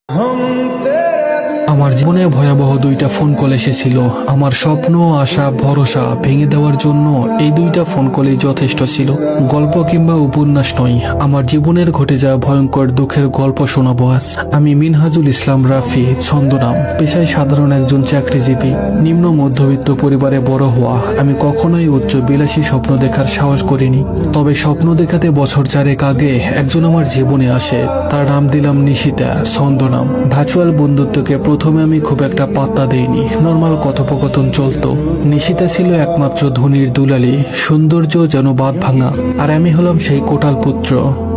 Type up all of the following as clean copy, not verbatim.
আমার জীবনে ভয়াবহ দুইটা ফোন কল এসেছিল। আমার স্বপ্ন, আশা, ভরসা ভেঙে দেওয়ার জন্য এই দুইটা ফোন কলই যথেষ্ট ছিল। গল্প কিংবা উপন্যাস নয়, আমার জীবনের ঘটে যাওয়া ভয়ঙ্কর দুঃখের গল্প শোনাবো আজ। আমি মিনহাজুল ইসলাম রাফি, ছন্দনাম। পেশায় সাধারণ একজন চাকরিজীবী। নিম্ন মধ্যবিত্ত পরিবারে বড় হওয়া। আমি কখনোই উচ্চ বিলাসী স্বপ্ন দেখার সাহস করিনি। তবে স্বপ্ন দেখাতে বছর 4 আগে একজন আমার জীবনে আসে। তার নাম দিলাম নিশিতা, ছন্দনাম। ভার্চুয়াল বন্ধুত্বকে প্রথমে আমি খুব একটা পাত্তা দেইনি। নর্মাল কথোপকথন চলতো। নিশিতা ছিল একমাত্র ধনির দুলালি, সৌন্দর্য যেন বাঁধ ভাঙা। আর আমি হলাম সেই কোটাল পুত্র।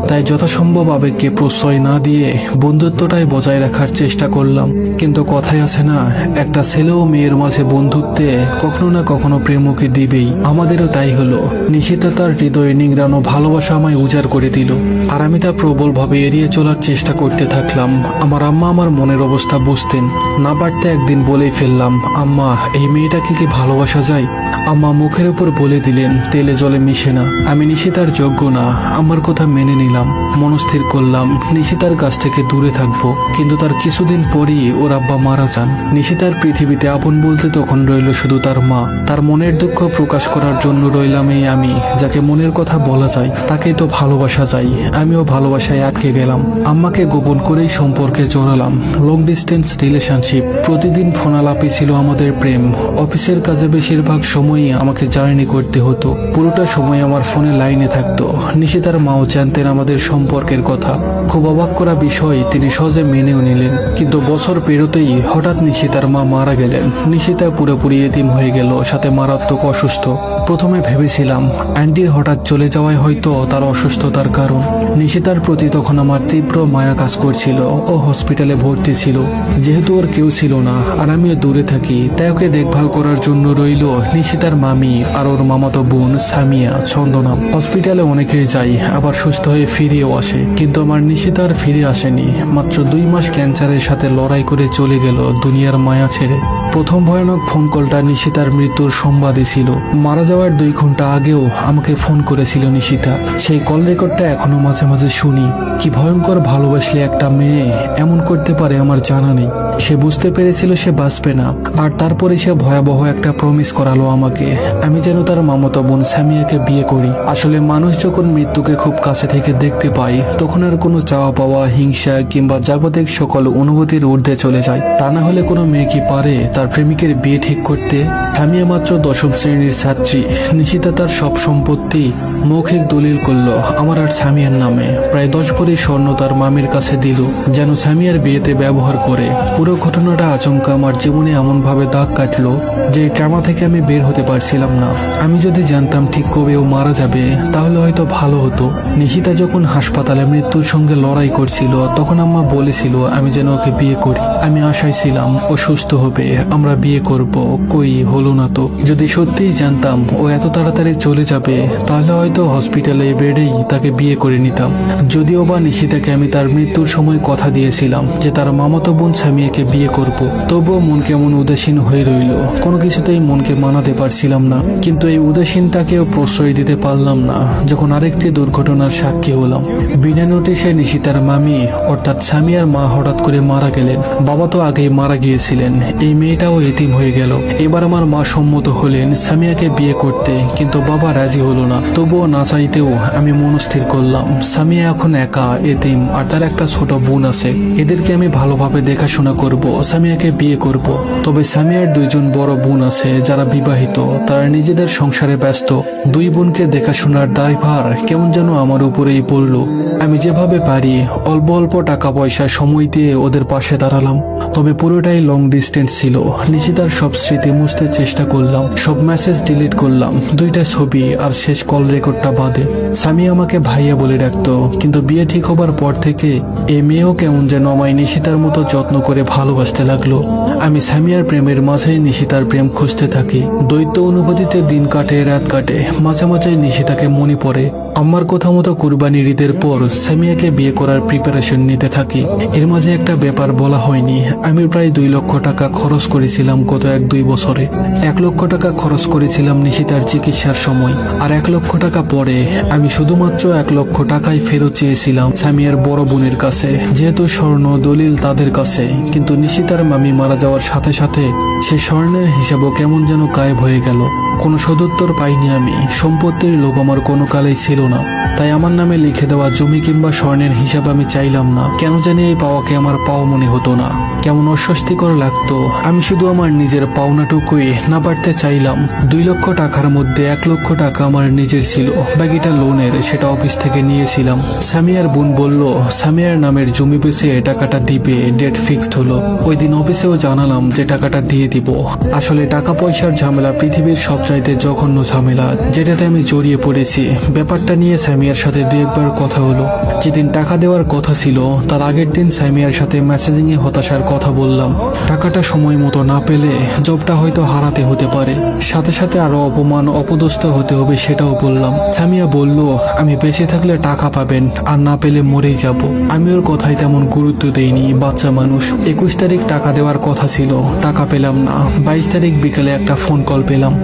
তাই যথাসম্ভব আবেগকে প্রশ্রয় না দিয়ে বন্ধুত্বটাই বজায় রাখার চেষ্টা করলাম। কিন্তু কথাই আছে না, একটা ছেলে ও মেয়ের মাঝে বন্ধুত্বে কখনো না কখনো প্রেমকে দিবেই। আমাদেরও তাই হলো। নিশিতা তার হৃদয়ে নিংড়ানো ভালোবাসা আমায় উজাড় করে দিল। আর আমি তা প্রবলভাবে এড়িয়ে চলার চেষ্টা করতে থাকলাম। আমার আম্মা আমার মনের অবস্থা বুঝতেন। না পারতে একদিন বলেই ফেললাম, আম্মা, এই মেয়েটাকে কি ভালোবাসা যায়? আম্মা মুখের উপর বলে দিলেন, তেলে জলে মিশে না। আমি নিশিতার যোগ্য না। আমার কথা মেনে নিলাম। মনস্থির করলাম নিশিতার কাছ থেকে দূরে থাকবো। কিন্তু তার কিছুদিন পরই ওর আব্বা মারা যান। নিশিতার পৃথিবীতে আপন বলতে তখন রইল শুধু তার মা। তার মনের দুঃখ প্রকাশ করার জন্য রইলাম এই আমি, যাকে মনের কথা বলা যায়, তাকেই তো ভালোবাসা যায়। আমিও ভালোবাসায় আটকে গেলাম। আম্মাকে গোপন করেই সম্পর্কে জড়ালাম। Long distance relationship. প্রতিদিন ফোনালাপি ছিল আমাদের প্রেম। অফিসের কাজে বেশিরভাগ সময়ই আমাকে জার্নি করতে হতো। পুরোটা সময় আমার ফোনে লাইনে থাকতো। নিশিতার মাও জানতেন আমাদের সম্পর্কের কথা। খুব অবাক করা বিষয়, তিনি সহজে মেনেও নিলেন। কিন্তু বছর পেরোতেই হঠাৎ নিশিতার মা মারা গেলেন। নিশিতা পুরোপুরি এতিম হয়ে গেল, সাথে মারাত্মক অসুস্থ। প্রথমে ভেবেছিলাম আন্টির হঠাৎ চলে যাওয়ায় হয়তো তার অসুস্থতার কারণ। নিশিতার প্রতি তখন আমার তীব্র মায়া কাজ করছিল। ও হসপিটালে ভর্তি ছিল। যেহেতু ওর কেউ ছিল না আর আমিও দূরে থাকি, তাই ওকে দেখভাল করার জন্য রইল নিশিতার মামি আর ওর মামাতো বোন সামিয়া, ছন্দনাম। হসপিটালে অনেকেই যায়, আবার সুস্থ হয়ে ফিরেও আসে। কিন্তু আমার নিশিতার ফিরে আসেনি। মাত্র 2 মাস ক্যান্সারের সাথে লড়াই করে চলে গেল দুনিয়ার মায়া ছেড়ে। প্রথম ভয়ানক ফোন কলটা নিশিতার মৃত্যুর সংবাদই ছিল। মারা যাওয়ার 2 ঘন্টা আগেও আমাকে ফোন করেছিল নিশিতা। সেই কল রেকর্ডটা এখনো মাঝে মাঝে শুনি। কি ভয়ঙ্কর ভালোবাসলে একটা মেয়ে এমন করতে পারে আমার জানা নেই। সে বুঝতে পেরেছিল সে বাঁচবে না। আর তারপরে সে ভয়াবহ একটা প্রমিস করালো আমাকে, আমি যেন তার মামাতো বোন সামিয়াকে বিয়ে করি। আসলে মানুষ যখন মৃত্যুকে খুব কাছে থেকে দেখতে পায়, তখন আর কোনো চাওয়া পাওয়া, হিংসা কিংবা জাগতিক সকল অনুভূতির ঊর্ধ্বে চলে যায়। তা না হলে কোনো মেয়ে কি পারে তার প্রেমিকের বিয়ে ঠিক করতে? সামিয়া মাত্র 10ম শ্রেণীর ছাত্রী। নিশিতা তার সব সম্পত্তি মৌখিক দলিল করলো আমার আর সামিয়ার নামে। প্রায় 10 ভরি স্বর্ণ তার মামির কাছে দিল, যেন সামিয়ার বিয়েতে ব্যবহার করে। পুরো ঘটনাটা আচমকা আমার জীবনে এমন ভাবে দাগ কাটলো যে ট্রমা থেকে আমি বের হতে পারছিলাম না। আমি যদি জানতাম ঠিক কবে ও মারা যাবে, তাহলে হয়তো ভালো হতো। নিশিতা যখন হাসপাতালে মৃত্যুর সঙ্গে লড়াই করছিল, তখন আম্মা বলেছিল আমি যেন ওকে বিয়ে করি। আমি আশায় ছিলাম ও সুস্থ হবে, আমরা বিয়ে করব। কই হলো না তো। যদি সত্যিই জানতাম ও এত তাড়াতাড়ি চলে যাবে, তাহলে হয়তো হসপিটালে বেডেই তাকে বিয়ে করে নিতাম। যদিও বা নিশিতাকে আমি তার মৃত্যুর সময় কথা দিয়েছিলাম যে তার মামাতো বোন সামিয়াকে বিয়ে করব, তবুও মন কেমন উদাসীন হয়ে রইল। কোনো কিছুতেই মনকে মানাতে পারছিলাম না। কিন্তু এই উদাসীনতাকেও প্রশ্রয় দিতে পারলাম না যখন আরেকটি দুর্ঘটনার সাক্ষী হলাম। বিনা নোটিশে নিশিতার মামি অর্থাৎ সামিয়ার মা হঠাৎ করে মারা গেলেন। বাবা তো আগেই মারা গিয়েছিলেন। এই মেয়েটাও এতিম হয়ে গেল। এবার আমার মা সম্মত হলেন সামিয়াকে বিয়ে করতে, কিন্তু বাবা রাজি হলো না। তবুও না চাইতেও আমি মনস্থির করলাম সামিয়া এখন একা, এতিম, আর তার একটা ছোট বোন আছে। এদেরকে আমি ভালোভাবে দেখাশোনা করব, সামিয়াকে বিয়ে করব। তবে সামিয়ার 2 জন বড় বোন আছে যারা বিবাহিত, তারা নিজেদের সংসারে ব্যস্ত। 2 বোনকে দেখাশোনার দায়ভার কেমন যেন আমার উপরেই পড়ল। আমি যেভাবে পারি অল্প অল্প টাকা পয়সা সময় দিয়ে ওদের পাশে দাঁড়ালাম। তবে পুরোটাই লং ডিস্টেন্স ছিল। নিশিতার সব স্মৃতি মুছতে চেষ্টা করলাম, সব মেসেজ ডিলিট করলাম, 2টা ছবি আর শেষ কল রেকর্ডটা বাদে। সামিয়া আমাকে ভাইয়া বলে ডাকতো, কিন্তু বিয়ে ঠিক হবার পর থেকে এই মেয়েও কেমন যেন আমায় নিশিতার মতো যত্ন করে ভালোবাসতে লাগলো। আমি সামিয়ার প্রেমের মাঝেই নিশিতার প্রেম খুঁজতে থাকি। দ্বৈত অনুভূতিতে দিন কাটে, রাত কাটে। মাঝে মাঝে নিশিতাকে মনে পড়ে। আমার কথা মতো কুরবানির ঈদের পর সামিয়াকে বিয়ে করার প্রিপারেশন নিতে থাকি। এর মাঝে একটা ব্যাপার বলা হয়নি, আমি প্রায় 2 লক্ষ টাকা খরচ করেছিলাম গত 1-2 বছরে। 1 লক্ষ টাকা খরচ করেছিলাম নিশিতার চিকিৎসার সময়, আর 1 লক্ষ টাকা পরে আমি শুধুমাত্র 1 লক্ষ টাকাই ফেরত চেয়েছিলাম সামিয়ার বড় বোনের কাছে, যেহেতু স্বর্ণ দলিল তাদের কাছে। কিন্তু নিশিতার মামি মারা যাওয়ার সাথে সাথে সে স্বর্ণের হিসাবও কেমন যেন গায়েব হয়ে গেল। কোনো সদুত্তর পাইনি আমি। সম্পত্তির লোভ আমার কোনো কালেই ছিল না, তাই আমার নামে লিখে দেওয়া জমি কিংবা স্বর্ণের হিসাব আমি চাইলাম না। কেন জানি এই পাওয়াকে আমার পাওয়া মনে হতো না, কেমন অস্বস্তিকর লাগতো। আমি শুধু আমার নিজের পাওনাটুকুই না পারতে চাইলাম। 2 লক্ষ টাকার মধ্যে 1 লক্ষ টাকা আমার নিজের ছিল, বাকিটা লোনের, সেটা অফিস থেকে নিয়েছিলাম। সামিয়ার বোন বলল সামিয়ার নামের জমি বেচে টাকাটা দিবে, ডেট ফিক্সড হলো। ওই দিন অফিসেও জানালাম যে টাকাটা দিয়ে দিব। আসলে টাকা পয়সার ঝামেলা পৃথিবীর সবচাইতে জঘন্য ঝামেলা, যেটাতে আমি জড়িয়ে পড়েছি। ব্যাপারটা নিয়ে সামিয়ার সাথে 2-1বার কথা হলো। যেদিন টাকা দেওয়ার কথা ছিল তার আগের দিন সামিয়ার সাথে মেসেজিং এ হতাশার কথা বললাম। টাকাটা সময় মতো না পেলে জবটা হয়তো হারাতে হতে পারে, সাথে সাথে আরো অপমান অপদস্থ হতে হবে সেটাও বললাম। সামিয়া বলল আমি বেঁচে থাকলে টাকা পাবেন, আর না পেলে মরেই যাব। আমি ওর কথায় তেমন গুরুত্ব দেইনি, বাচ্চা মানুষ। 21 তারিখ টাকা দেওয়ার কথা ছিল, টাকা পেলাম না। 22 তারিখ বিকেলে একটা ফোন কল পেলাম,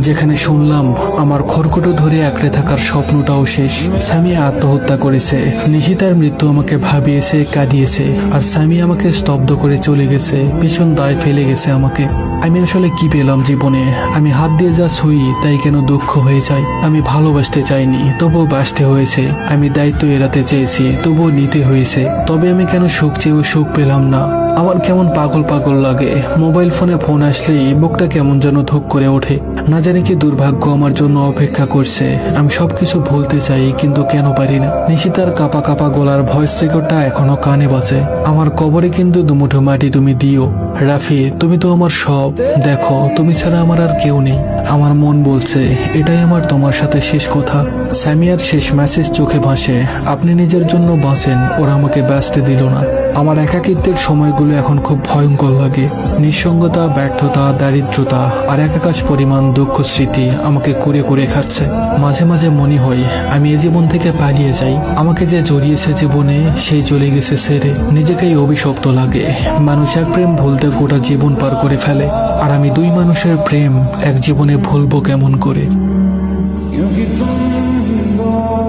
যেখানে শুনলাম আমার খড়কুটো ধরে আঁকড়ে থাকার স্বপ্নটাও শেষ। সামিয়া আত্মহত্যা করেছে। নিশিতার মৃত্যু আমাকে ভাবিয়েছে, কাঁদিয়েছে, আর সামিয়া আমাকে স্তব্ধ করে চলে গেছে, ভীষণ দায় ফেলে গেছে আমাকে। আমি আসলে কি পেলাম জীবনে? আমি হাত দিয়ে যা ছুঁই তাই কেন দুঃখ হয়ে যায়? আমি ভালোবাসতে চাইনি, তবুও বাসতে হয়েছে। আমি দায়িত্ব এড়াতে চেয়েছি, তবুও নিতে হয়েছে। তবে আমি কেন সুখ চেয়েও সুখ পেলাম না? আমার কেমন পাগল পাগল লাগে। মোবাইল ফোনে ফোন আসলেই বুকটা কেমন যেন ধুক করে ওঠে। না জানি কি দুর্ভাগ্য আমার জন্য অপেক্ষা করছে। আমি সবকিছু ভুলতে চাই, কিন্তু কেন পারি না। নিশিতার কাপা কাপা গলার ভয়েস রেকর্ডটা এখনো কানে বাজে। আমার কবরে কিন্তু দুমুঠো মাটি তুমি দিও। রাফি, তুমি তো আমার সব। দেখো, তুমি ছাড়া আমার আর কেউ নেই। আমার মন বলছে এটাই আমার তোমার সাথে শেষ কথা। সামিয়ার শেষ মেসেজ চোখে ভাসে, আপনি নিজের জন্য বাঁচেন, ওরা আমাকে বাঁচতে দিল না। আমার একাকিত্বের সময়গুলো এখন খুব ভয়ঙ্কর লাগে। নিঃসঙ্গতা, ব্যর্থতা, দারিদ্রতা আর একাকাশ পরিমাণ দুঃখ স্মৃতি আমাকে কুড়ে কুড়ে খাচ্ছে। মাঝে মাঝে মনে হয় আমি এ জীবন থেকে পালিয়ে যাই। আমাকে যে জড়িয়েছে জীবনে সেই চলে গেছে ছেড়ে। নিজেকেই অভিশপ্ত লাগে। মানুষ এক প্রেম ভুলতে গোটা জীবন পার করে ফেলে, আর আমি 2 মানুষের প্রেম এক জীবনে ভুলবো কেমন করে?